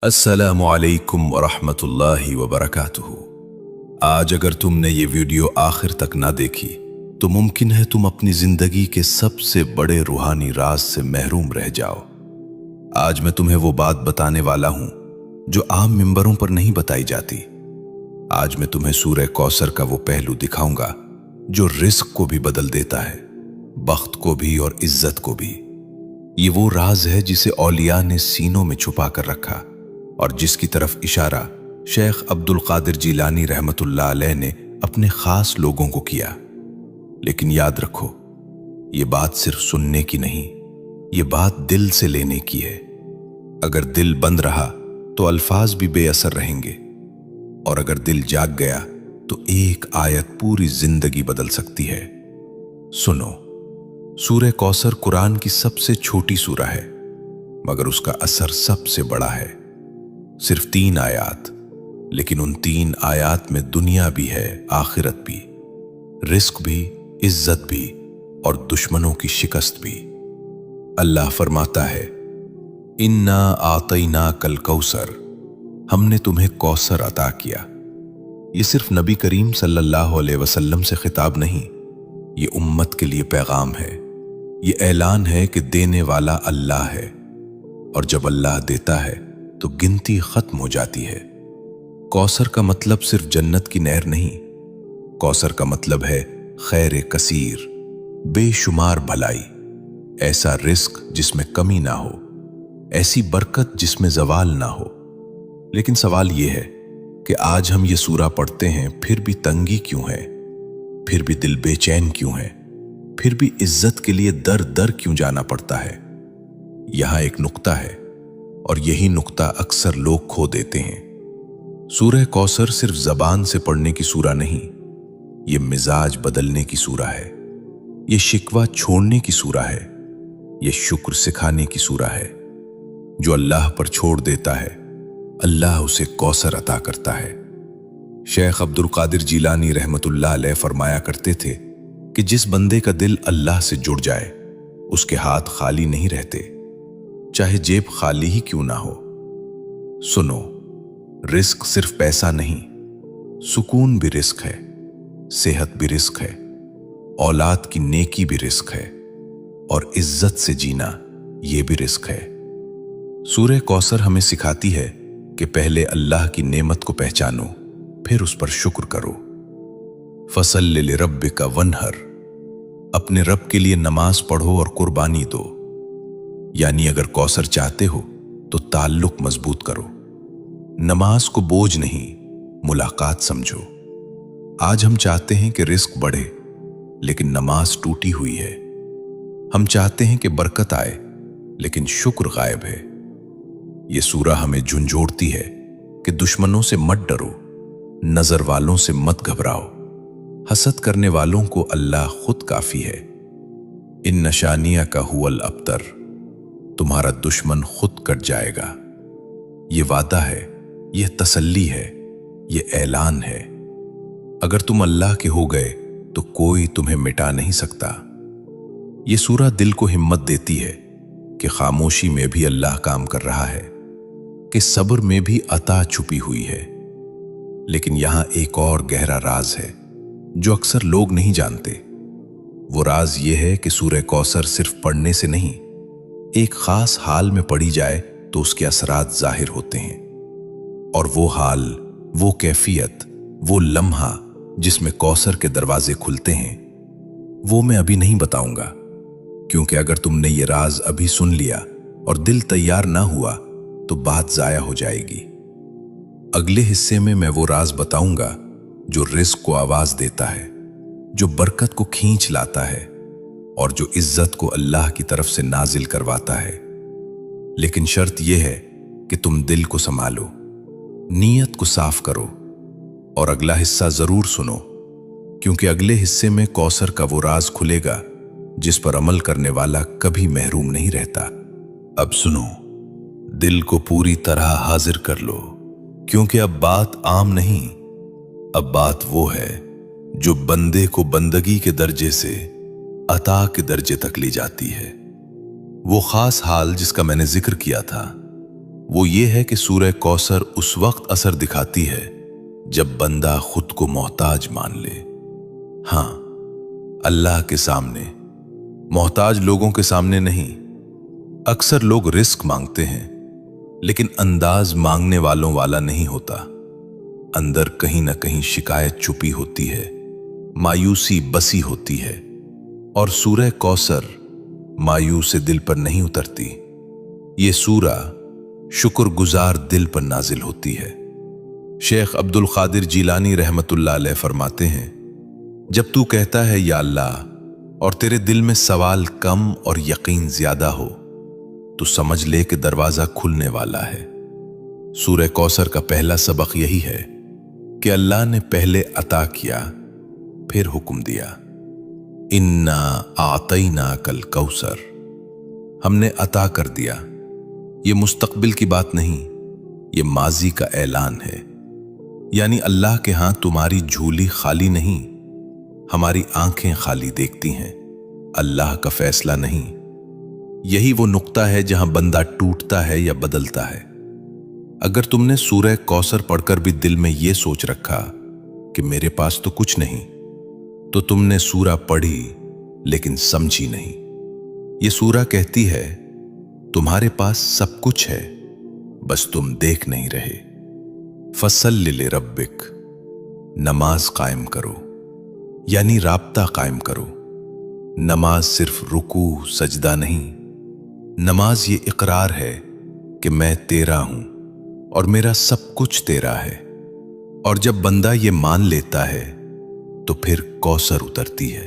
السلام علیکم ورحمۃ اللہ وبرکاتہ۔ آج اگر تم نے یہ ویڈیو آخر تک نہ دیکھی تو ممکن ہے تم اپنی زندگی کے سب سے بڑے روحانی راز سے محروم رہ جاؤ۔ آج میں تمہیں وہ بات بتانے والا ہوں جو عام ممبروں پر نہیں بتائی جاتی۔ آج میں تمہیں سورہ کوثر کا وہ پہلو دکھاؤں گا جو رزق کو بھی بدل دیتا ہے، بخت کو بھی اور عزت کو بھی۔ یہ وہ راز ہے جسے اولیاء نے سینوں میں چھپا کر رکھا اور جس کی طرف اشارہ شیخ عبد القادر جیلانی رحمت اللہ علیہ نے اپنے خاص لوگوں کو کیا۔ لیکن یاد رکھو، یہ بات صرف سننے کی نہیں، یہ بات دل سے لینے کی ہے۔ اگر دل بند رہا تو الفاظ بھی بے اثر رہیں گے، اور اگر دل جاگ گیا تو ایک آیت پوری زندگی بدل سکتی ہے۔ سنو، سورہ کوثر قرآن کی سب سے چھوٹی سورہ ہے، مگر اس کا اثر سب سے بڑا ہے۔ صرف 3 آیات، لیکن ان 3 آیات میں دنیا بھی ہے، آخرت بھی، رزق بھی، عزت بھی، اور دشمنوں کی شکست بھی۔ اللہ فرماتا ہے، اِنَّا أَعْطَيْنَاكَ الْكَوْثَرَ، ہم نے تمہیں کوثر عطا کیا۔ یہ صرف نبی کریم صلی اللہ علیہ وسلم سے خطاب نہیں، یہ امت کے لیے پیغام ہے۔ یہ اعلان ہے کہ دینے والا اللہ ہے، اور جب اللہ دیتا ہے تو گنتی ختم ہو جاتی ہے۔ کوثر کا مطلب صرف جنت کی نہر نہیں، کوثر کا مطلب ہے خیر کثیر، بے شمار بھلائی، ایسا رزق جس میں کمی نہ ہو، ایسی برکت جس میں زوال نہ ہو۔ لیکن سوال یہ ہے کہ آج ہم یہ سورہ پڑھتے ہیں پھر بھی تنگی کیوں ہے، پھر بھی دل بے چین کیوں ہے، پھر بھی عزت کے لیے در در کیوں جانا پڑتا ہے؟ یہاں ایک نقطہ ہے، اور یہی نقطہ اکثر لوگ کھو دیتے ہیں۔ سورہ کوثر صرف زبان سے پڑھنے کی سورہ نہیں، یہ مزاج بدلنے کی سورہ ہے، یہ شکوہ چھوڑنے کی سورہ ہے، یہ شکر سکھانے کی سورہ ہے۔ جو اللہ پر چھوڑ دیتا ہے، اللہ اسے کوثر عطا کرتا ہے۔ شیخ عبد القادر جیلانی رحمت اللہ علیہ فرمایا کرتے تھے کہ جس بندے کا دل اللہ سے جڑ جائے، اس کے ہاتھ خالی نہیں رہتے، چاہے جیب خالی ہی کیوں نہ ہو۔ سنو، رزق صرف پیسہ نہیں، سکون بھی رزق ہے، صحت بھی رزق ہے، اولاد کی نیکی بھی رزق ہے، اور عزت سے جینا یہ بھی رزق ہے۔ سورہ کوثر ہمیں سکھاتی ہے کہ پہلے اللہ کی نعمت کو پہچانو، پھر اس پر شکر کرو۔ فَصَلِّ لِرَبِّكَ وَانْحَرْ، اپنے رب کے لیے نماز پڑھو اور قربانی دو۔ یعنی اگر کوثر چاہتے ہو تو تعلق مضبوط کرو، نماز کو بوجھ نہیں، ملاقات سمجھو۔ آج ہم چاہتے ہیں کہ رزق بڑھے، لیکن نماز ٹوٹی ہوئی ہے۔ ہم چاہتے ہیں کہ برکت آئے، لیکن شکر غائب ہے۔ یہ سورہ ہمیں جھنجھوڑتی ہے کہ دشمنوں سے مت ڈرو، نظر والوں سے مت گھبراؤ، حسد کرنے والوں کو اللہ خود کافی ہے۔ ان شانیہ کا هو الابتر، تمہارا دشمن خود کٹ جائے گا۔ یہ وعدہ ہے، یہ تسلی ہے، یہ اعلان ہے۔ اگر تم اللہ کے ہو گئے تو کوئی تمہیں مٹا نہیں سکتا۔ یہ سورہ دل کو ہمت دیتی ہے کہ خاموشی میں بھی اللہ کام کر رہا ہے، کہ صبر میں بھی عطا چھپی ہوئی ہے۔ لیکن یہاں ایک اور گہرا راز ہے جو اکثر لوگ نہیں جانتے۔ وہ راز یہ ہے کہ سورہ کوثر صرف پڑھنے سے نہیں، ایک خاص حال میں پڑھی جائے تو اس کے اثرات ظاہر ہوتے ہیں۔ اور وہ حال، وہ کیفیت، وہ لمحہ جس میں کوثر کے دروازے کھلتے ہیں، وہ میں ابھی نہیں بتاؤں گا، کیونکہ اگر تم نے یہ راز ابھی سن لیا اور دل تیار نہ ہوا تو بات ضائع ہو جائے گی۔ اگلے حصے میں وہ راز بتاؤں گا جو رزق کو آواز دیتا ہے، جو برکت کو کھینچ لاتا ہے، اور جو عزت کو اللہ کی طرف سے نازل کرواتا ہے۔ لیکن شرط یہ ہے کہ تم دل کو سنبھالو، نیت کو صاف کرو، اور اگلا حصہ ضرور سنو، کیونکہ اگلے حصے میں کوثر کا وہ راز کھلے گا جس پر عمل کرنے والا کبھی محروم نہیں رہتا۔ اب سنو، دل کو پوری طرح حاضر کر لو، کیونکہ اب بات عام نہیں، اب بات وہ ہے جو بندے کو بندگی کے درجے سے عطا کے درجے تک لی جاتی ہے۔ وہ خاص حال جس کا میں نے ذکر کیا تھا، वो ये है कि सूरह कौसर उस वक्त असर दिखाती है जब बंदा खुद को मोहताज मान ले। हाँ, अल्लाह के सामने, मोहताज लोगों के सामने नहीं। अक्सर लोग रिस्क मांगते हैं, लेकिन अंदाज मांगने वालों वाला नहीं होता। अंदर कहीं ना कहीं शिकायत छुपी होती है, मायूसी बसी होती है, और सूरह कौसर मायूस दिल पर नहीं उतरती। ये सूरा शुक्रगुजार दिल पर नाजिल होती है। शेख अब्दुल कादिर जिलानी रहमतुल्लाह अलैह फरमाते हैं, जब तू कहता है या अल्लाह और तेरे दिल में सवाल कम और यकीन ज्यादा हो, तो समझ ले कि दरवाजा खुलने वाला है। सूरह कौसर का पहला सबक यही है कि अल्लाह ने पहले अता किया, फिर हुक्म दिया, इन्ना आतैना कल कौसर, हमने अता कर दिया। ये मुस्तकबिल की बात नहीं, ये माजी का ऐलान है। यानी अल्लाह के हां तुम्हारी झूली खाली नहीं, हमारी आंखें खाली देखती हैं, अल्लाह का फैसला नहीं। यही वो नुक्ता है जहां बंदा टूटता है या बदलता है। अगर तुमने सूरह कौसर पढ़कर भी दिल में यह सोच रखा कि मेरे पास तो कुछ नहीं, तो तुमने सूरा पढ़ी लेकिन समझी नहीं। ये सूरा कहती है तुम्हारे पास सब कुछ है, बस तुम देख नहीं रहे। फसल्लि लिरब्बिक, नमाज कायम करो, यानी राब्ता कायम करो। नमाज सिर्फ रुकू सजदा नहीं, नमाज ये इकरार है कि मैं तेरा हूं और मेरा सब कुछ तेरा है। और जब बंदा ये मान लेता है तो फिर कौसर उतरती है।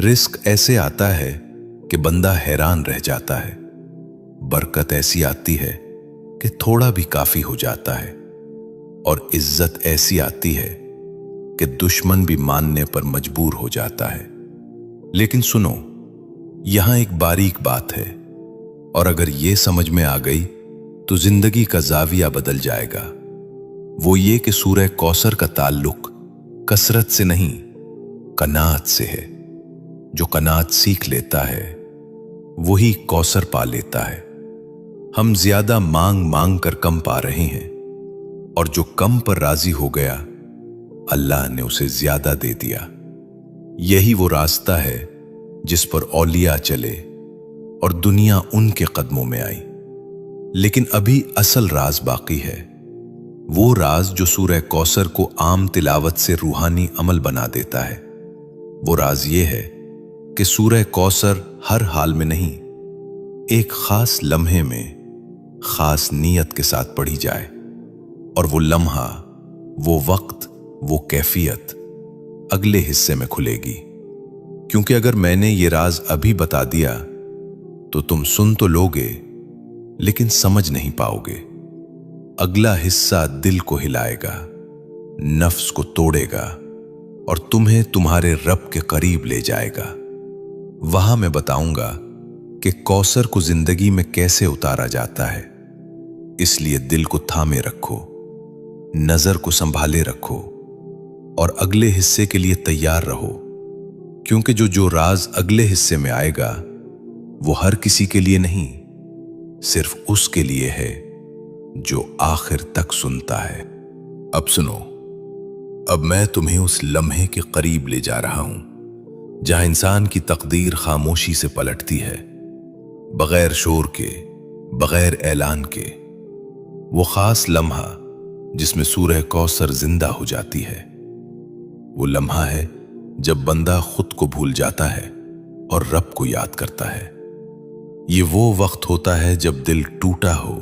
रिस्क ऐसे आता है कि बंदा हैरान रह जाता है। बरकत ऐसी आती है कि थोड़ा भी काफी हो जाता है। और इज्जत ऐसी आती है कि दुश्मन भी मानने पर मजबूर हो जाता है। लेकिन सुनो, यहां एक बारीक बात है, और अगर ये समझ में आ गई तो जिंदगी का जाविया बदल जाएगा। वो ये कि सूरह कौसर का ताल्लुक कसरत से नहीं, कनात से है। जो कनात सीख लेता है वही कौसर पा लेता है। हम ज्यादा मांग मांग कर कम पा रहे हैं, और जो कम पर राजी हो गया, अल्लाह ने उसे ज्यादा दे दिया। यही वो रास्ता है जिस पर औलिया चले और दुनिया उनके कदमों में आई। लेकिन अभी असल राज बाकी है, वो राज जो सूरह कौसर को आम तिलावत से रूहानी अमल बना देता है। वो राज ये है कि सूरह कौसर हर हाल में नहीं, एक खास लम्हे में खास नीयत के साथ पढ़ी जाए, और वो लम्हा, वो वक्त, वो कैफियत अगले हिस्से में खुलेगी। क्योंकि अगर मैंने ये राज अभी बता दिया तो तुम सुन तो लोगे लेकिन समझ नहीं पाओगे। अगला हिस्सा दिल को हिलाएगा, नफ्स को तोड़ेगा और तुम्हें तुम्हारे रब के करीब ले जाएगा। वहां मैं बताऊंगा कि कौसर को जिंदगी में कैसे उतारा जाता है। इसलिए दिल को थामे रखो, नजर को संभाले रखो और अगले हिस्से के लिए तैयार रहो। क्योंकि जो राज अगले हिस्से में आएगा वो हर किसी के लिए नहीं, सिर्फ उसके लिए है जो आखिर तक सुनता है। अब सुनो, अब मैं तुम्हें उस लम्हे के करीब ले जा रहा हूं जहां इंसान की तकदीर खामोशी से पलटती है, बगैर शोर के, बगैर ऐलान के। वो खास लम्हा जिसमें सूरह कौसर जिंदा हो जाती है। वो लम्हा है जब बंदा खुद को भूल जाता है और रब को याद करता है। ये वो वक्त होता है जब दिल टूटा हो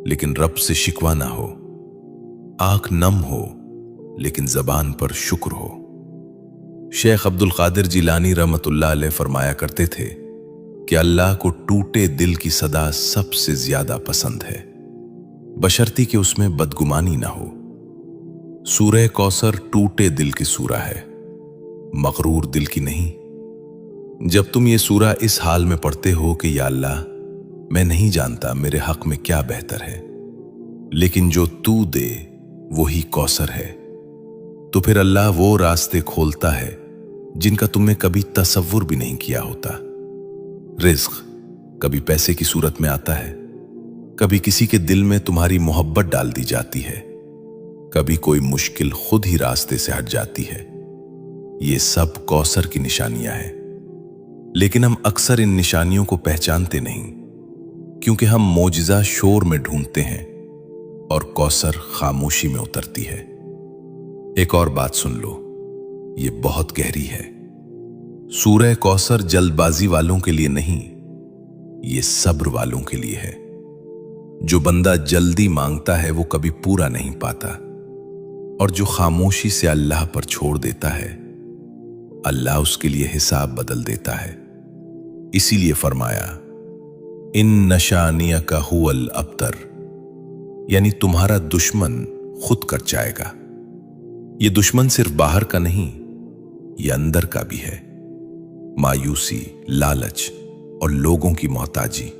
लेकिन रब से शिकवा ना हो, आंख नम हो लेकिन जबान पर शुक्र हो। शेख अब्दुल कादिर जिलानी रहमतुल्लाह अलैह फरमाया करते थे कि अल्लाह को टूटे दिल की सदा सबसे ज्यादा पसंद है, बशर्ती कि उसमें बदगुमानी ना हो। सूरह कौसर टूटे दिल की सूरा है, मगरूर दिल की नहीं। जब तुम ये सूरा इस हाल में पढ़ते हो कि या अल्लाह, मैं नहीं जानता मेरे हक में क्या बेहतर है, लेकिन जो तू दे वही कौसर है, तो फिर अल्लाह वो रास्ते खोलता है जिनका तुमने कभी तसव्वुर भी नहीं किया होता। रिज़्क कभी पैसे की सूरत में आता है, कभी किसी के दिल में तुम्हारी मोहब्बत डाल दी जाती है, कभी कोई मुश्किल खुद ही रास्ते से हट जाती है। ये सब कौसर की निशानियां हैं, लेकिन हम अक्सर इन निशानियों को पहचानते नहीं, क्योंकि हम मोजिज़ा शोर में ढूंढते हैं और कौसर खामोशी में उतरती है। एक और बात सुन लो, ये बहुत गहरी है। सूरह कौसर जल्दबाजी वालों के लिए नहीं, ये सब्र वालों के लिए है। जो बंदा जल्दी मांगता है वो कभी पूरा नहीं पाता, और जो खामोशी से अल्लाह पर छोड़ देता है, अल्लाह उसके लिए हिसाब बदल देता है। इसीलिए फरमाया, इन नशानिया का हुवल अब्तर, यानी तुम्हारा दुश्मन खुद कर जाएगा। ये दुश्मन सिर्फ बाहर का नहीं, ये अंदर का भी है। मायूसी, लालच और लोगों की मोहताजी।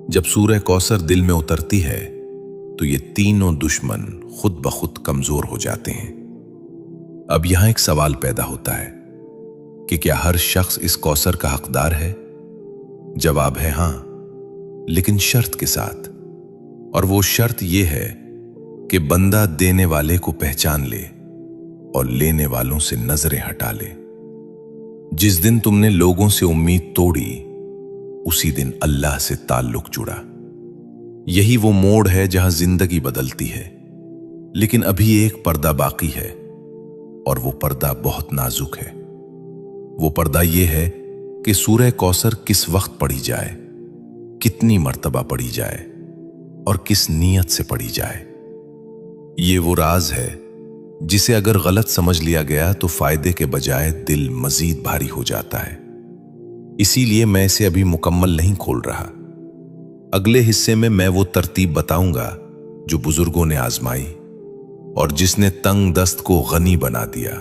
जब सूरह कौसर दिल में उतरती है तो ये तीनों दुश्मन खुद ब खुद कमजोर हो जाते हैं। अब यहां एक सवाल पैदा होता है कि क्या हर शख्स इस कौसर का हकदार है? जवाब है हां, लेकिन शर्त के साथ। और वो शर्त ये है कि बंदा देने वाले को पहचान ले और लेने वालों से नजरें हटा ले। जिस दिन तुमने लोगों से उम्मीद तोड़ी, उसी दिन अल्लाह से ताल्लुक जुड़ा। यही वो मोड़ है जहां जिंदगी बदलती है। लेकिन अभी एक पर्दा बाकी है, और वो पर्दा बहुत नाजुक है। वो पर्दा ये है कि सूरह कौसर किस वक्त पढ़ी जाए, कितनी मर्तबा पढ़ी जाए और किस नीयत से पढ़ी जाए। ये वो राज है जिसे अगर गलत समझ लिया गया तो फायदे के बजाय दिल मजीद भारी हो जाता है। इसीलिए मैं इसे अभी मुकम्मल नहीं खोल रहा। अगले हिस्से में मैं वो तरतीब बताऊंगा जो बुजुर्गों ने आजमाई और जिसने तंग दस्त को गनी बना दिया,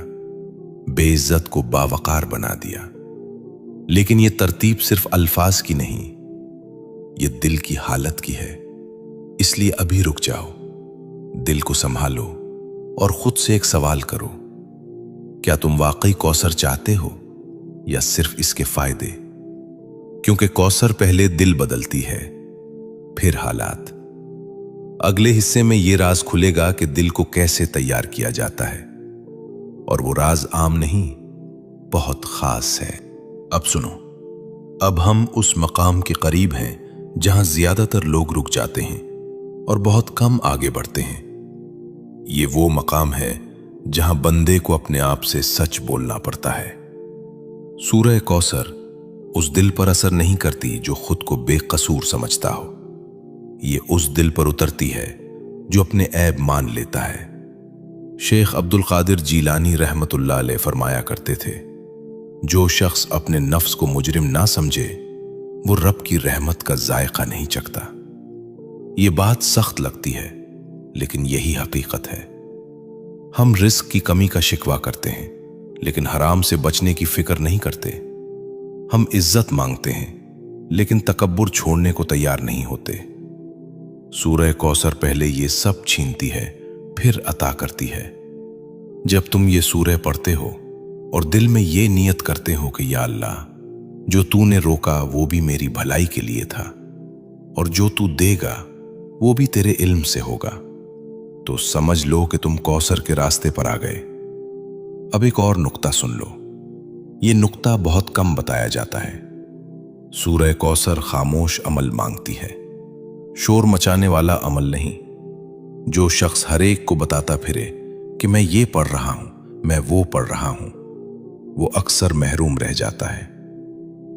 बेइज्जत को बावकार बना दिया। लेकिन ये तरतीब सिर्फ अल्फाज की नहीं, ये दिल की हालत की है। इसलिए अभी रुक जाओ, दिल को संभालो और खुद से एक सवाल करो, क्या तुम वाकई कौसर चाहते हो या सिर्फ इसके फायदे? क्योंकि कौसर पहले दिल बदलती है, फिर हालात। अगले हिस्से में यह राज खुलेगा कि दिल को कैसे तैयार किया जाता है, और वो राज आम नहीं, बहुत खास है। अब सुनो, अब हम उस मकाम के करीब हैं जहां ज्यादातर लोग रुक जाते हैं और बहुत कम आगे बढ़ते हैं। ये वो मकाम है जहां बंदे को अपने आप से सच बोलना पड़ता है। सूरह कौसर उस दिल पर असर नहीं करती जो खुद को बेकसूर समझता हो। ये उस दिल पर उतरती है जो अपने ऐब मान लेता है। शेख अब्दुल कादिर जीलानी रहमतुल्लाह अलैह फरमाया करते थे, जो शख्स अपने नफ्स को मुजरिम ना समझे वो रब की रहमत का जायका नहीं चखता। ये बात सख्त लगती है, लेकिन यही हकीकत है। हम रिस्क की कमी का शिकवा करते हैं, लेकिन हराम से बचने की फिक्र नहीं करते। हम इज्जत मांगते हैं, लेकिन तकब्बुर छोड़ने को तैयार नहीं होते। सूरह कौसर पहले ये सब छीनती है, फिर अता करती है। जब तुम ये सूरह पढ़ते हो और दिल में ये नियत करते हो कि या अल्लाह, जो तूने रोका वो भी मेरी भलाई के लिए था, और जो तू देगा वो भी तेरे इल्म से होगा, तो समझ लो कि तुम कौसर के रास्ते पर आ गए। अब एक और नुक्ता सुन लो, ये नुक्ता बहुत कम बताया जाता है। सूरह कौसर खामोश अमल मांगती है, शोर मचाने वाला अमल नहीं। जो शख्स हर एक को बताता फिरे कि मैं ये पढ़ रहा हूं, मैं वो पढ़ रहा हूं, वो अक्सर महरूम रह जाता है।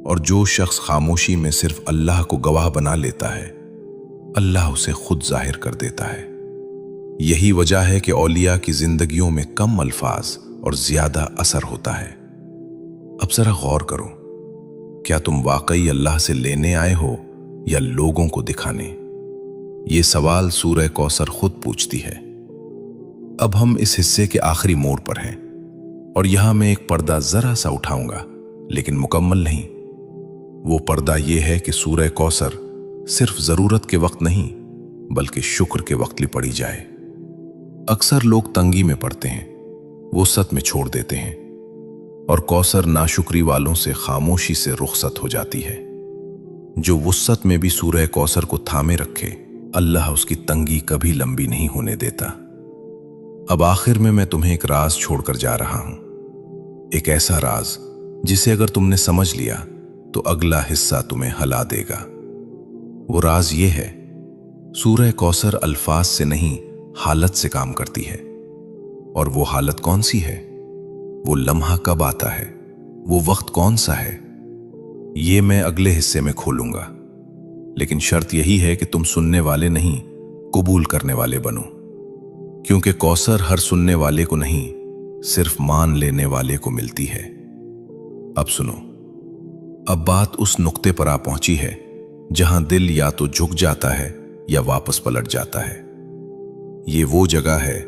और जो शख्स खामोशी में सिर्फ अल्लाह को गवाह बना लेता है, अल्लाह उसे खुद जाहिर कर देता है। यही वजह है कि औलिया की जिंदगियों में कम अल्फाज और ज्यादा असर होता है। अब जरा गौर करो, क्या तुम वाकई अल्लाह से लेने आए हो या लोगों को दिखाने? ये सवाल सूरह कौसर खुद पूछती है। अब हम इस हिस्से के आखिरी मोड़ पर हैं, और यहां मैं एक पर्दा जरा सा उठाऊंगा, लेकिन मुकम्मल नहीं। वो पर्दा यह है कि सूरह कौसर सिर्फ जरूरत के वक्त नहीं, बल्कि शुक्र के वक्त भी पढ़ी जाए। अक्सर लोग तंगी में पड़ते हैं, वो सत में छोड़ देते हैं, और कौसर नाशुक्री वालों से खामोशी से रुखसत हो जाती है। जो वुस्सत में भी सूरह कौसर को थामे रखे, अल्लाह उसकी तंगी कभी लंबी नहीं होने देता। अब आखिर में मैं तुम्हें एक राज छोड़कर जा रहा हूं, एक ऐसा राज जिसे अगर तुमने समझ लिया तो अगला हिस्सा तुम्हें हिला देगा। वो राज ये है, सूरह कौसर अल्फाज से नहीं हालत से काम करती है। और वो हालत कौन सी है, वो लम्हा कब आता है, वो वक्त कौन सा है, ये मैं अगले हिस्से में खोलूंगा। लेकिन शर्त यही है कि तुम सुनने वाले नहीं, कबूल करने वाले बनो, क्योंकि कौसर हर सुनने वाले को नहीं, सिर्फ मान लेने वाले को मिलती है। अब सुनो, अब बात उस नुक्ते पर आ पहुंची है जहां दिल या तो झुक जाता है या वापस पलट जाता है। ये वो जगह है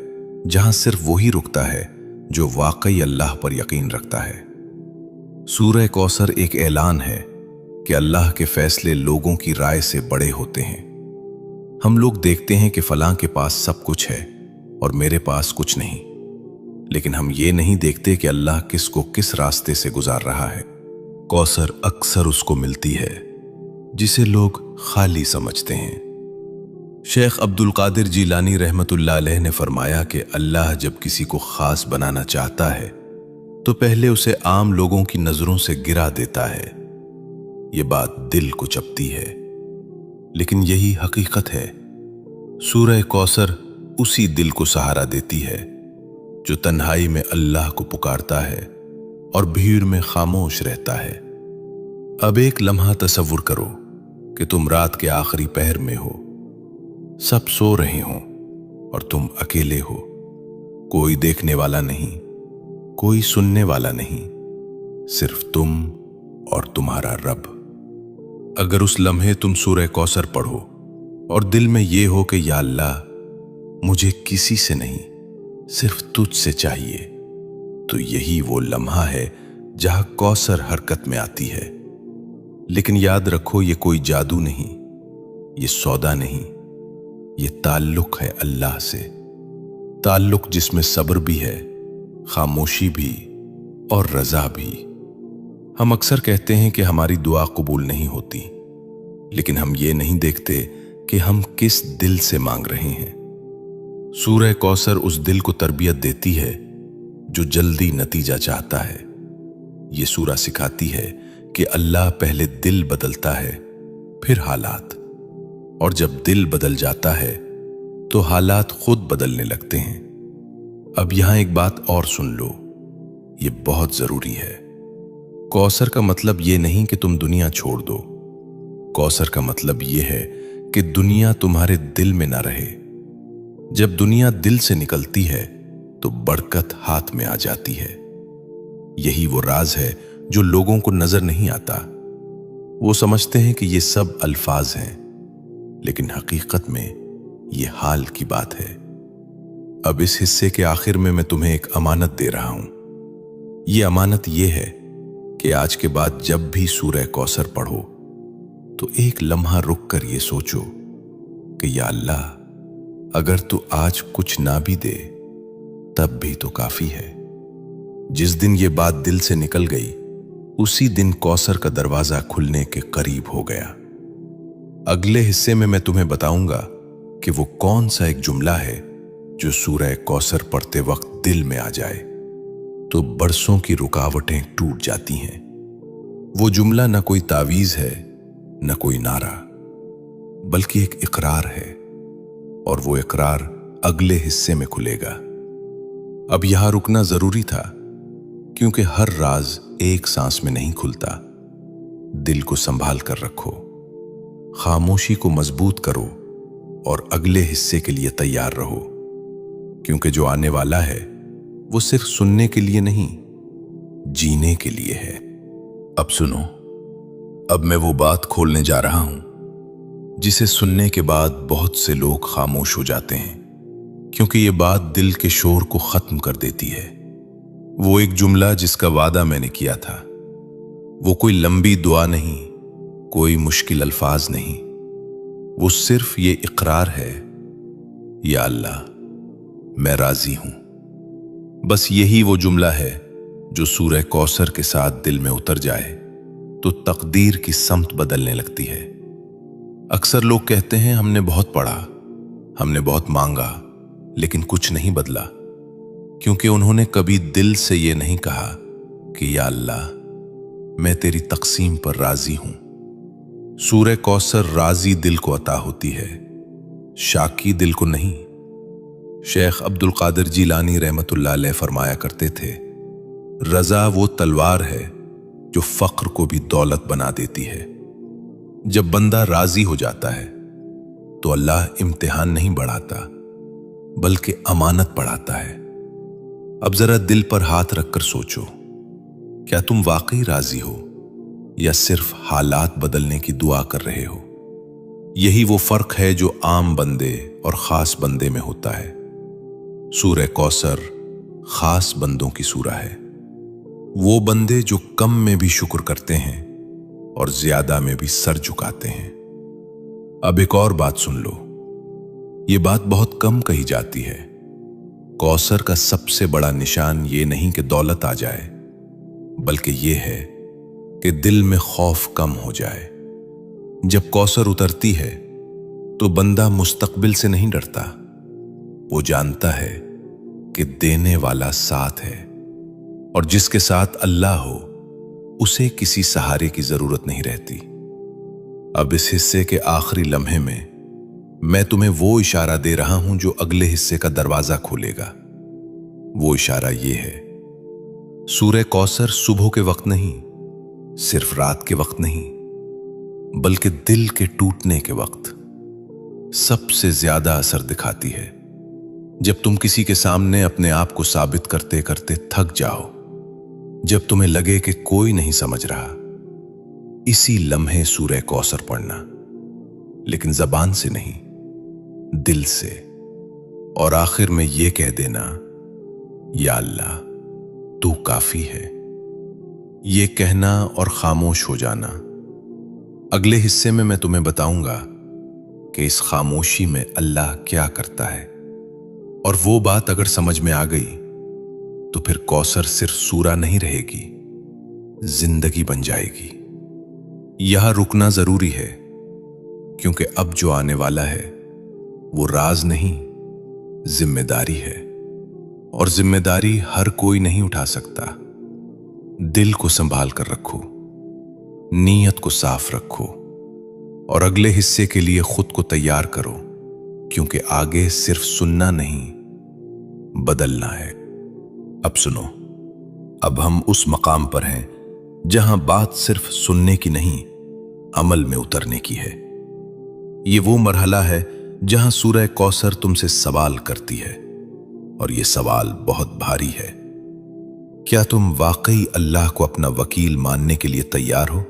जहां सिर्फ वही रुकता है जो वाकई अल्लाह पर यकीन रखता है। सूरह कौसर एक ऐलान है कि अल्लाह के फैसले लोगों की राय से बड़े होते हैं। हम लोग देखते हैं कि फलां के पास सब कुछ है और मेरे पास कुछ नहीं, लेकिन हम ये नहीं देखते कि अल्लाह किसको किस रास्ते से गुजार रहा है। कौसर अक्सर उसको मिलती है जिसे लोग खाली समझते हैं। शेख अब्दुल कादिर जीलानी रहमतुल्लाह अलैह ने फरमाया कि अल्लाह जब किसी को खास बनाना चाहता है तो पहले उसे आम लोगों की नजरों से गिरा देता है। ये बात दिल को चपती है, लेकिन यही हकीकत है। सूरह कौसर उसी दिल को सहारा देती है जो तन्हाई में अल्लाह को पुकारता है और भीड़ में खामोश रहता है। अब एक लम्हा तसव्वुर करो कि तुम रात के आखिरी पहर में हो, सब सो रहे हो और तुम अकेले हो। कोई देखने वाला नहीं, कोई सुनने वाला नहीं, सिर्फ तुम और तुम्हारा रब। अगर उस लम्हे तुम सूरह कौसर पढ़ो और दिल में ये हो कि या अल्लाह, मुझे किसी से नहीं, सिर्फ तुझ से चाहिए, तो यही वो लम्हा है जहां कौसर हरकत में आती है। लेकिन याद रखो, ये कोई जादू नहीं, ये सौदा नहीं, ये ताल्लुक है अल्लाह से। ताल्लुक जिसमें सब्र भी है, खामोशी भी और रजा भी। हम अक्सर कहते हैं कि हमारी दुआ कबूल नहीं होती, लेकिन हम ये नहीं देखते कि हम किस दिल से मांग रहे हैं। सूरह कौसर उस दिल को तरबियत देती है जो जल्दी नतीजा चाहता है। ये सूरा सिखाती है कि अल्लाह पहले दिल बदलता है, फिर हालात, और जब दिल बदल जाता है तो हालात खुद बदलने लगते हैं। अब यहां एक बात और सुन लो, ये बहुत जरूरी है। कौसर का मतलब ये नहीं कि तुम दुनिया छोड़ दो। कौसर का मतलब ये है कि दुनिया तुम्हारे दिल में ना रहे। जब दुनिया दिल से निकलती है तो बरकत हाथ में आ जाती है। यही वो राज है जो लोगों को नजर नहीं आता। वो समझते हैं कि ये सब अल्फाज हैं, लेकिन हकीकत में ये हाल की बात है। अब इस हिस्से के आखिर में मैं तुम्हें एक अमानत दे रहा हूं। ये अमानत ये है कि आज के बाद जब भी सूरह कौसर पढ़ो तो एक लम्हा रुक कर ये सोचो कि या अल्लाह, अगर तू आज कुछ ना भी दे तब भी तो काफी है। जिस दिन ये बात दिल से निकल गई, उसी दिन कौसर का दरवाजा खुलने के करीब हो गया। अगले हिस्से में मैं तुम्हें बताऊंगा कि वो कौन सा एक जुमला है जो सूरह कौसर पढ़ते वक्त दिल में आ जाए तो बरसों की रुकावटें टूट जाती हैं। वो जुमला न कोई तावीज है, न कोई नारा, बल्कि एक इकरार है, और वो इकरार अगले हिस्से में खुलेगा। अब यहां रुकना जरूरी था, क्योंकि हर राज एक सांस में नहीं खुलता। दिल को संभाल कर रखो, खामोशी को मजबूत करो और अगले हिस्से के लिए तैयार रहो, क्योंकि जो आने वाला है वो सिर्फ सुनने के लिए नहीं, जीने के लिए है। अब सुनो, अब मैं वो बात खोलने जा रहा हूं जिसे सुनने के बाद बहुत से लोग खामोश हो जाते हैं, क्योंकि ये बात दिल के शोर को खत्म कर देती है। वो एक जुमला जिसका वादा मैंने किया था। वो कोई लंबी दुआ नहीं, कोई मुश्किल अल्फाज नहीं, वो सिर्फ ये इकरार है, या अल्लाह, मैं राजी हूं। बस यही वो जुमला है जो सूरह कौसर के साथ दिल में उतर जाए तो तकदीर की समत बदलने लगती है। अक्सर लोग कहते हैं हमने बहुत पढ़ा, हमने बहुत मांगा, लेकिन कुछ नहीं बदला, क्योंकि उन्होंने कभी दिल से ये नहीं कहा कि या अल्लाह, मैं तेरी तकसीम पर राजी हूं। सूरह कौसर राजी दिल को अता होती है, शाकी दिल को नहीं। शेख अब्दुल कादिर जीलानी रहमतुल्लाह अलैह फरमाया करते थे, रजा वो तलवार है जो फक्र को भी दौलत बना देती है। जब बंदा राजी हो जाता है तो अल्लाह इम्तिहान नहीं बढ़ाता, बल्कि अमानत बढ़ाता है। अब जरा दिल पर हाथ रखकर सोचो, क्या तुम वाकई राजी हो या सिर्फ हालात बदलने की दुआ कर रहे हो? यही वो फर्क है जो आम बंदे और खास बंदे में होता है। सूरह कौसर खास बंदों की सूरह है। वो बंदे जो कम में भी शुक्र करते हैं और ज्यादा में भी सर झुकाते हैं। अब एक और बात सुन लो, ये बात बहुत कम कही जाती है। कौसर का सबसे बड़ा निशान ये नहीं कि दौलत आ जाए, बल्कि ये है कि दिल में खौफ कम हो जाए। जब कौसर उतरती है तो बंदा मुस्तकबिल से नहीं डरता, वो जानता है कि देने वाला साथ है, और जिसके साथ अल्लाह हो उसे किसी सहारे की जरूरत नहीं रहती। अब इस हिस्से के आखिरी लम्हे में मैं तुम्हें वो इशारा दे रहा हूं जो अगले हिस्से का दरवाजा खोलेगा। वो इशारा ये है, सूरह कौसर सुबह के वक्त नहीं, सिर्फ रात के वक्त नहीं, बल्कि दिल के टूटने के वक्त सबसे ज्यादा असर दिखाती है। जब तुम किसी के सामने अपने आप को साबित करते करते थक जाओ, जब तुम्हें लगे कि कोई नहीं समझ रहा, इसी लम्हे सूरह कौसर पढ़ना, लेकिन जबान से नहीं, दिल से, और आखिर में यह कह देना, या अल्लाह तू काफी है। ये कहना और खामोश हो जाना। अगले हिस्से में मैं तुम्हें बताऊंगा कि इस खामोशी में अल्लाह क्या करता है, और वो बात अगर समझ में आ गई तो फिर कौसर सिर्फ सूरा नहीं रहेगी, जिंदगी बन जाएगी। यहां रुकना जरूरी है, क्योंकि अब जो आने वाला है वो राज नहीं, जिम्मेदारी है, और जिम्मेदारी हर कोई नहीं उठा सकता। दिल को संभाल कर रखो, नीयत को साफ रखो, और अगले हिस्से के लिए खुद को तैयार करो, क्योंकि आगे सिर्फ सुनना नहीं, बदलना है। अब सुनो, अब हम उस मकाम पर हैं जहां बात सिर्फ सुनने की नहीं, अमल में उतरने की है। ये वो मरहला है जहां सूरह कौसर तुमसे सवाल करती है, और ये सवाल बहुत भारी है। क्या तुम वाकई अल्लाह को अपना वकील मानने के लिए तैयार हो?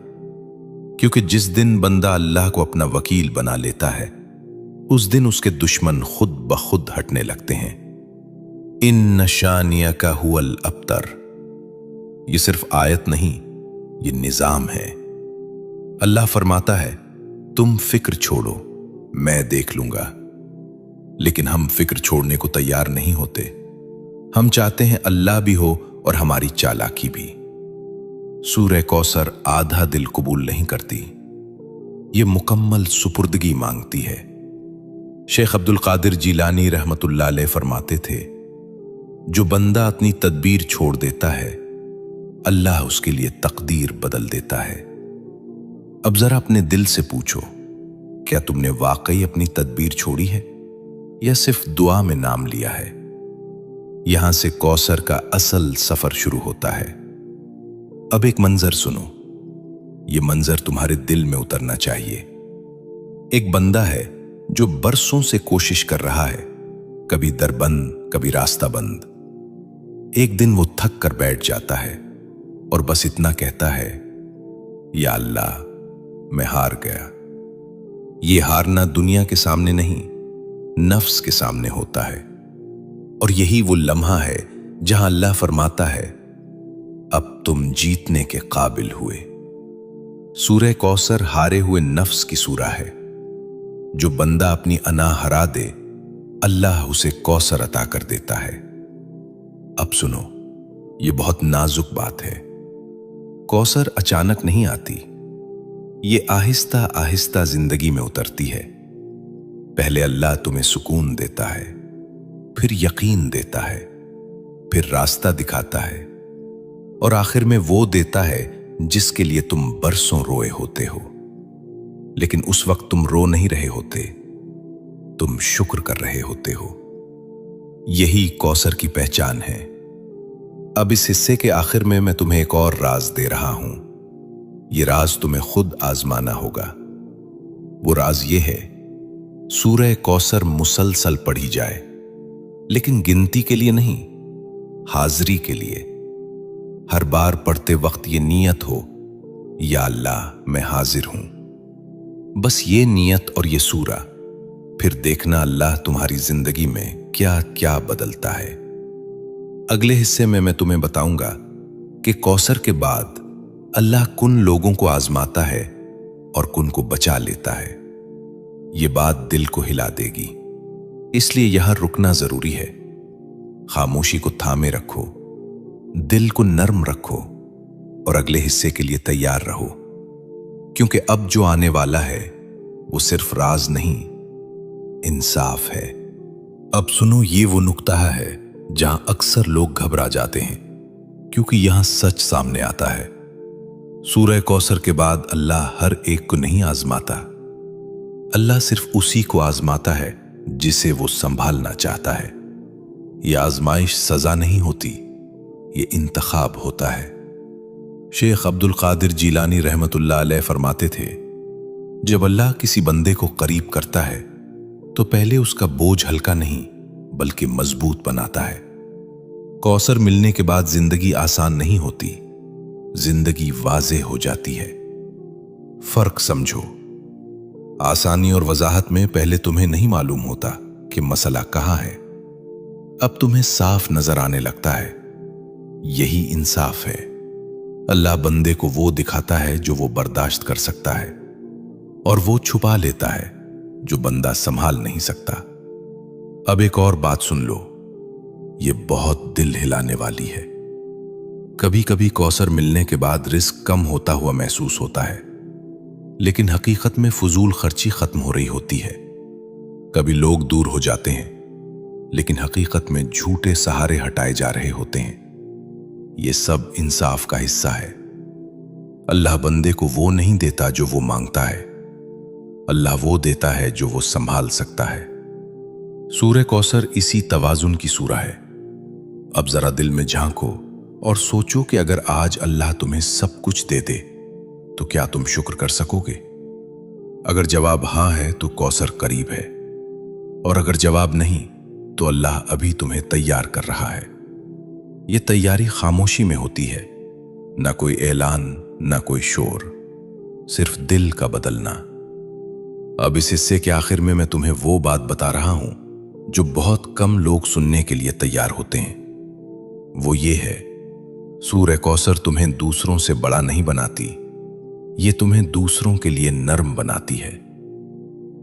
क्योंकि जिस दिन बंदा अल्लाह को अपना वकील बना लेता है, उस दिन उसके दुश्मन खुद ब खुद हटने लगते हैं। इन शानिया का हुवल अब्तर, ये सिर्फ आयत नहीं, ये निजाम है। अल्लाह फरमाता है, तुम फिक्र छोड़ो, मैं देख लूंगा। लेकिन हम फिक्र छोड़ने को तैयार नहीं होते। हम चाहते हैं अल्लाह भी हो और हमारी चालाकी भी। सूरह कौसर आधा दिल कबूल नहीं करती, ये मुकम्मल सुपुर्दगी मांगती है। शेख अब्दुल कादिर जीलानी रहमतुल्लाह अलैह फरमाते थे, जो बंदा अपनी तदबीर छोड़ देता है, अल्लाह उसके लिए तकदीर बदल देता है। अब जरा अपने दिल से पूछो, क्या तुमने वाकई अपनी तदबीर छोड़ी है या सिर्फ दुआ में नाम लिया है? यहां से कौसर का असल सफर शुरू होता है। अब एक मंजर सुनो, ये मंजर तुम्हारे दिल में उतरना चाहिए। एक बंदा है जो बरसों से कोशिश कर रहा है, कभी दर बंद, कभी रास्ता बंद। एक दिन वो थक कर बैठ जाता है और बस इतना कहता है, या अल्लाह मैं हार गया। ये हारना दुनिया के सामने नहीं, नफ्स के सामने होता है। और यही वो लम्हा है जहां अल्लाह फरमाता है, अब तुम जीतने के काबिल हुए। सूरह कौसर हारे हुए नफ्स की सूरह है। जो बंदा अपनी अना हरा दे, अल्लाह उसे कौसर अता कर देता है। अब सुनो, ये बहुत नाजुक बात है। कौसर अचानक नहीं आती, ये आहिस्ता आहिस्ता जिंदगी में उतरती है। पहले अल्लाह तुम्हें सुकून देता है, फिर यकीन देता है, फिर रास्ता दिखाता है और आखिर में वो देता है जिसके लिए तुम बरसों रोए होते हो। लेकिन उस वक्त तुम रो नहीं रहे होते, तुम शुक्र कर रहे होते हो। यही कौसर की पहचान है। अब इस हिस्से के आखिर में मैं तुम्हें एक और राज दे रहा हूं। ये राज तुम्हें खुद आजमाना होगा। वो राज ये है, सूरह कौसर मुसलसल पढ़ी जाए, लेकिन गिनती के लिए नहीं, हाजिरी के लिए। हर बार पढ़ते वक्त ये नियत हो, या अल्लाह मैं हाजिर हूं। बस ये नियत और ये सूरा, फिर देखना अल्लाह तुम्हारी जिंदगी में क्या क्या बदलता है। अगले हिस्से में मैं तुम्हें बताऊंगा कि कौसर के बाद अल्लाह कुन लोगों को आजमाता है और कुन को बचा लेता है। ये बात दिल को हिला देगी, इसलिए यहां रुकना जरूरी है। खामोशी को थामे रखो, दिल को नर्म रखो और अगले हिस्से के लिए तैयार रहो, क्योंकि अब जो आने वाला है वो सिर्फ राज नहीं, इंसाफ है। अब सुनो, ये वो नुक्ता है जहां अक्सर लोग घबरा जाते हैं, क्योंकि यहां सच सामने आता है। सूरह कौसर के बाद अल्लाह हर एक को नहीं आजमाता। अल्लाह सिर्फ उसी को आजमाता है जिसे वो संभालना चाहता है। यह आजमाइश सजा नहीं होती, ये इंतखाब होता है। शेख अब्दुल कादिर जीलानी रहमतुल्लाह अलैह फरमाते थे, जब अल्लाह किसी बंदे को करीब करता है तो पहले उसका बोझ हल्का नहीं बल्कि मजबूत बनाता है। कौसर मिलने के बाद जिंदगी आसान नहीं होती, जिंदगी वाज़ेह हो जाती है। फर्क समझो, आसानी और वजाहत में पहले तुम्हें नहीं मालूम होता कि मसला कहां है, अब तुम्हें साफ नजर आने लगता है। यही इंसाफ है। अल्लाह बंदे को वो दिखाता है जो वो बर्दाश्त कर सकता है, और वो छुपा लेता है जो बंदा संभाल नहीं सकता। अब एक और बात सुन लो, ये बहुत दिल हिलाने वाली है। कभी कभी कौसर मिलने के बाद रिस्क कम होता हुआ महसूस होता है, लेकिन हकीकत में फजूल खर्ची खत्म हो रही होती है। कभी लोग दूर हो जाते हैं, लेकिन हकीकत में झूठे सहारे हटाए जा रहे होते हैं। ये सब इंसाफ का हिस्सा है। अल्लाह बंदे को वो नहीं देता जो वो मांगता है, अल्लाह वो देता है जो वो संभाल सकता है। सूरह कौसर इसी तवाजुन की सूरा है। अब जरा दिल में झांको और सोचो कि अगर आज अल्लाह तुम्हें सब कुछ दे दे तो क्या तुम शुक्र कर सकोगे? अगर जवाब हां है तो कौसर करीब है, और अगर जवाब नहीं तो अल्लाह अभी तुम्हें तैयार कर रहा है। यह तैयारी खामोशी में होती है, ना कोई ऐलान, ना कोई शोर, सिर्फ दिल का बदलना। अब इस हिस्से के आखिर में मैं तुम्हें वो बात बता रहा हूं जो बहुत कम लोग सुनने के लिए तैयार होते हैं। वो ये है, सूरह कौसर तुम्हें दूसरों से बड़ा नहीं बनाती, ये तुम्हें दूसरों के लिए नर्म बनाती है।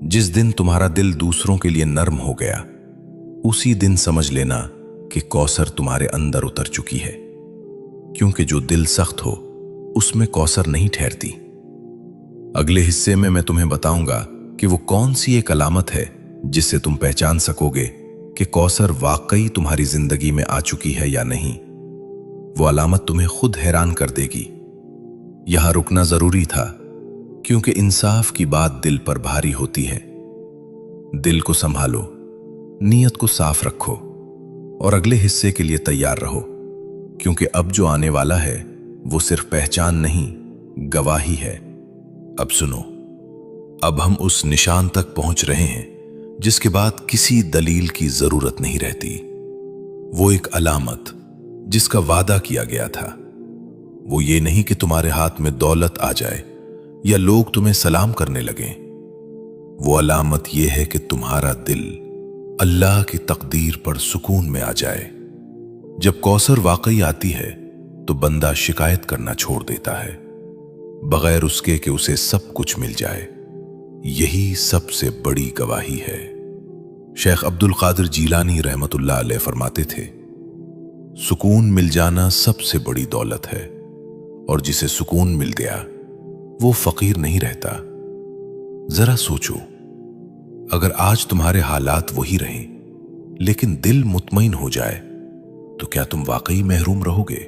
जिस दिन तुम्हारा दिल दूसरों के लिए नर्म हो गया, उसी दिन समझ लेना कि कौसर तुम्हारे अंदर उतर चुकी है, क्योंकि जो दिल सख्त हो उसमें कौसर नहीं ठहरती। अगले हिस्से में मैं तुम्हें बताऊंगा कि वो कौन सी एक अलामत है जिससे तुम पहचान सकोगे कि कौसर वाकई तुम्हारी जिंदगी में आ चुकी है या नहीं। वो अलामत तुम्हें खुद हैरान कर देगी। यहां रुकना जरूरी था, क्योंकि इंसाफ की बात दिल पर भारी होती है। दिल को संभालो, नीयत को साफ रखो और अगले हिस्से के लिए तैयार रहो, क्योंकि अब जो आने वाला है वो सिर्फ पहचान नहीं, गवाही है। अब सुनो, अब हम उस निशान तक पहुंच रहे हैं जिसके बाद किसी दलील की जरूरत नहीं रहती। वो एक अलामत जिसका वादा किया गया था। वो ये नहीं कि तुम्हारे हाथ में दौलत आ जाए या लोग तुम्हें सलाम करने लगें। वो अलामत ये है कि तुम्हारा दिल अल्लाह की तकदीर पर सुकून में आ जाए। जब कौसर वाकई आती है तो बंदा शिकायत करना छोड़ देता है, बगैर उसके कि उसे सब कुछ मिल जाए। यही सबसे बड़ी गवाही है। शेख अब्दुल कादिर जीलानी रहमतुल्लाह अलैह फरमाते थे, सुकून मिल जाना सबसे बड़ी दौलत है और जिसे सुकून मिल गया वो फकीर नहीं रहता। जरा सोचो, अगर आज तुम्हारे हालात वही रहें लेकिन दिल मुतमईन हो जाए तो क्या तुम वाकई महरूम रहोगे?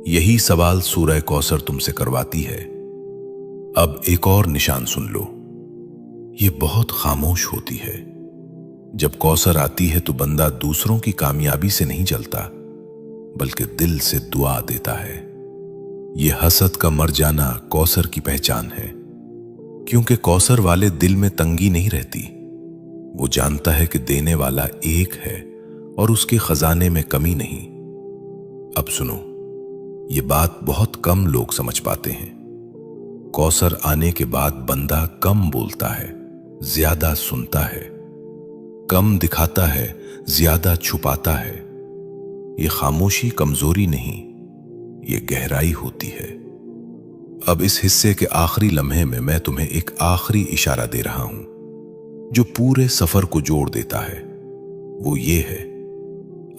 यही सवाल सूरह कौसर तुमसे करवाती है। अब एक और निशान सुन लो, ये बहुत खामोश होती है। जब कौसर आती है तो बंदा दूसरों की कामयाबी से नहीं जलता बल्कि दिल से दुआ देता है। ये हसद का मर जाना कौसर की पहचान है, क्योंकि कौसर वाले दिल में तंगी नहीं रहती। वो जानता है कि देने वाला एक है और उसके खजाने में कमी नहीं। अब सुनो, ये बात बहुत कम लोग समझ पाते हैं। कौसर आने के बाद बंदा कम बोलता है, ज्यादा सुनता है, कम दिखाता है, ज्यादा छुपाता है। ये खामोशी कमजोरी नहीं, ये गहराई होती है। अब इस हिस्से के आखिरी लम्हे में मैं तुम्हें एक आखिरी इशारा दे रहा हूं जो पूरे सफर को जोड़ देता है। वो ये है,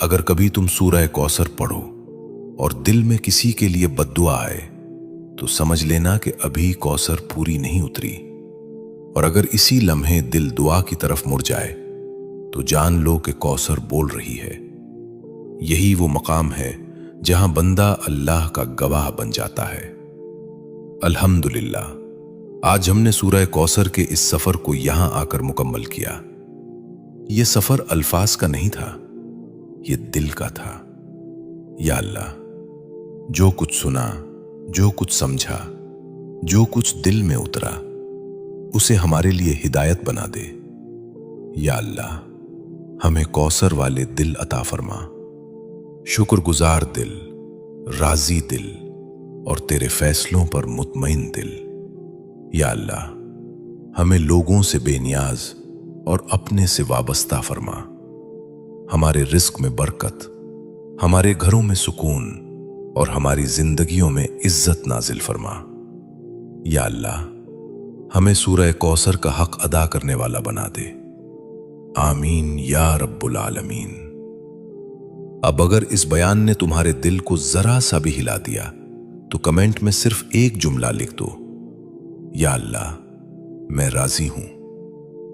अगर कभी तुम सूरह कौसर पढ़ो और दिल में किसी के लिए बद्दुआ आए तो समझ लेना कि अभी कौसर पूरी नहीं उतरी। और अगर इसी लम्हे दिल दुआ की तरफ मुड़ जाए तो जान लो कि कौसर बोल रही है। यही वो मकाम है जहां बंदा अल्लाह का गवाह बन जाता है। अल्हम्दुलिल्लाह, आज हमने सूरह कौसर के इस सफर को यहां आकर मुकम्मल किया। यह सफर अल्फाज का नहीं था, यह दिल का था। या अल्लाह, जो कुछ सुना, जो कुछ समझा, जो कुछ दिल में उतरा, उसे हमारे लिए हिदायत बना दे। या अल्लाह, हमें कौसर वाले दिल अता फरमा, शुक्रगुजार दिल, राजी दिल और तेरे फैसलों पर मुतमईन दिल। या अल्लाह, हमें लोगों से बेनियाज और अपने से वाबस्ता फरमा। हमारे रिस्क में बरकत, हमारे घरों में सुकून और हमारी जिंदगियों में इज्जत नाजिल फरमा। या अल्लाह, हमें सूरह कौसर का हक अदा करने वाला बना दे। आमीन या रब्बुल आलमीन। अब अगर इस बयान ने तुम्हारे दिल को जरा सा भी हिला दिया तो कमेंट में सिर्फ एक जुमला लिख दो, या अल्लाह, मैं राजी हूं।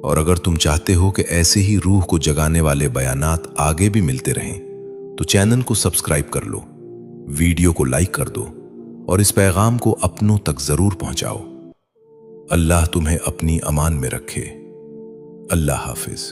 और अगर तुम चाहते हो कि ऐसे ही रूह को जगाने वाले बयानात आगे भी मिलते रहें तो चैनल को सब्सक्राइब कर लो, वीडियो को लाइक कर दो और इस पैगाम को अपनों तक जरूर पहुंचाओ। अल्लाह तुम्हें अपनी अमान में रखे। अल्लाह हाफिज।